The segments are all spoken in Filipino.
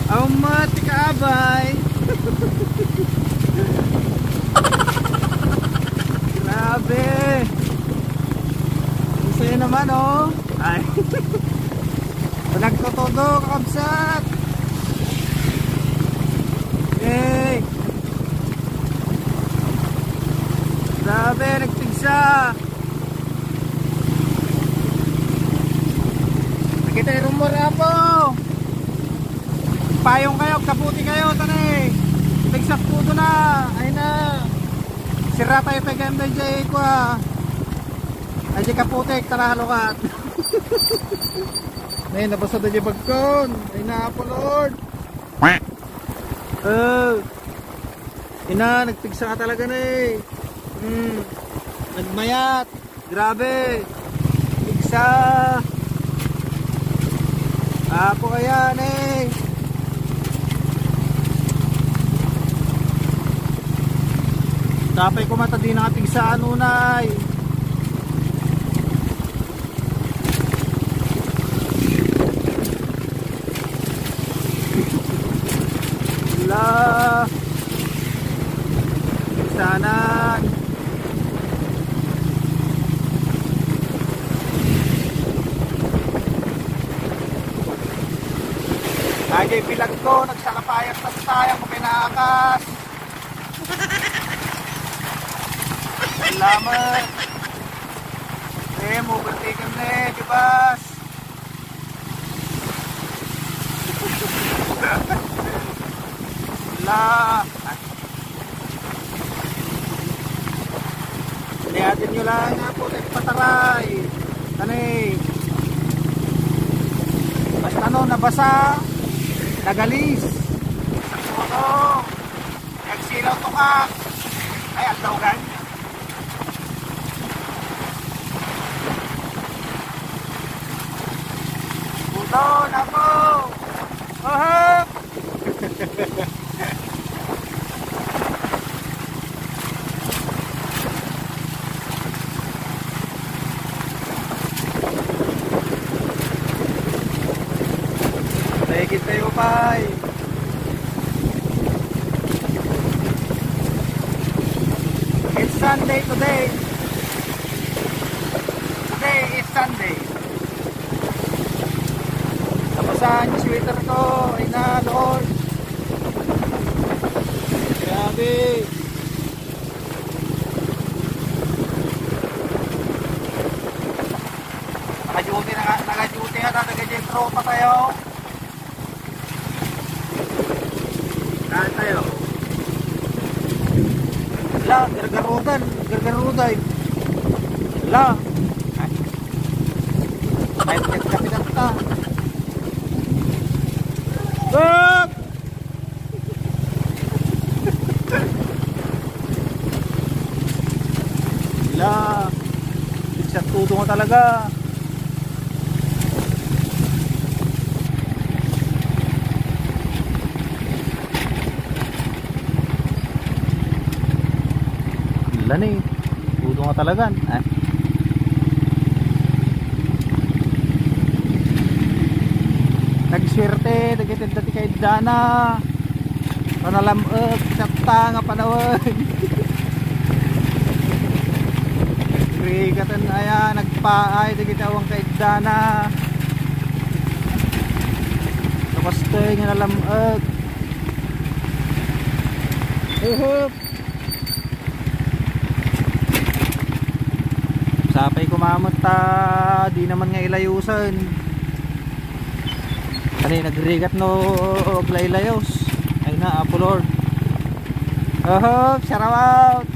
Mati kaabay. Grabe. Isa naman oh. Ay. Nagtotodo kakabsat. Hey. Grabe, nagtigsa. Nakita yung rumor na po. Payong kayo, kaputi kayo, tanay. Tigsak po ito na. Ay na. Sira tayo paganda dyan ko ha. Ay di kaputik, tara halukat. Ay nabasa na dyan bagkon. Ay na po Lord. Ina, nagtigsa ka talaga na eh. Nagmayat. Grabe. Tigsa. Apo kaya na eh. Tapay ko mata din ang tigsaan unay. La. Tigsanan. Lagi pilag ko, nagsakapayang tayang kuminaakas. Salamat. Overtaken na eh, dibas. Wala. Niyatin nyo lang nga po, pataray. Tanay. Basta no, nabasa. Nagalis. Ano? Nagsilaw to ka. Ay, ang dawagan. Puto na po. Ohop. Naikit tayo pay. It's Sunday today. Today is Sunday. Nabasahan yung sweater ko. Ay na Lord. Grabe. Naka-duty na naka-jet tropa tayo. Saan tayo? La, gargaruday. La. Ay, kapitan ta. Stop! La. Isa tudo nga talaga. Lan eh. Tudo nga talaga. Nagswerte, nagitid dati kay Dana. Panalamot, sapta nga panawag. Krikatan aya, nagpaay, nagitawang kay Dana. Tapos tayo nga nalamot. Uhop. Sapay kumamot ta, di naman nga ilayusan. Ani nagrigat no laylayos. Ay na Apo Lord. Oh, shout out.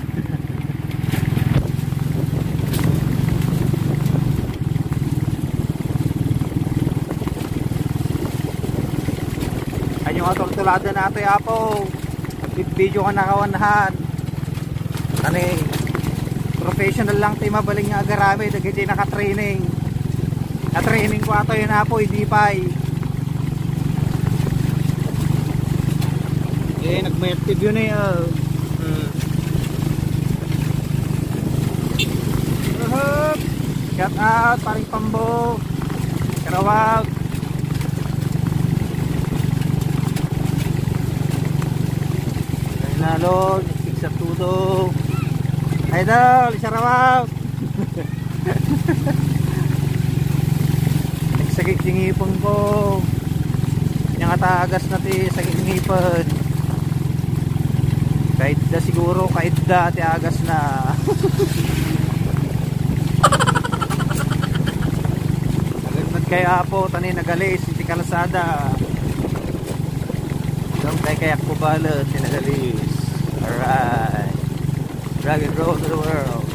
Ay yung atol-tulada natin Apo. Video ka nakawanhan. Ani professional lang tayo mabaling nga agarami dagiti naka-training. Na-training ko ato yun Apo, hindi pa eh, nag-active yun eh. Shout out, paring Pambo. Shout out. Panalon, sa tudo. Idol, isarawaw. Nagsakit yung ngipon ko. Yung atagas na ti sakit yung ngipon. Kahit da siguro, kahit da ti agas na. Nagagmad kaya po, tani nagalis, hindi kalasada. Don't take kayak po balot, tinagalis. Alright. Drag and roll to the world.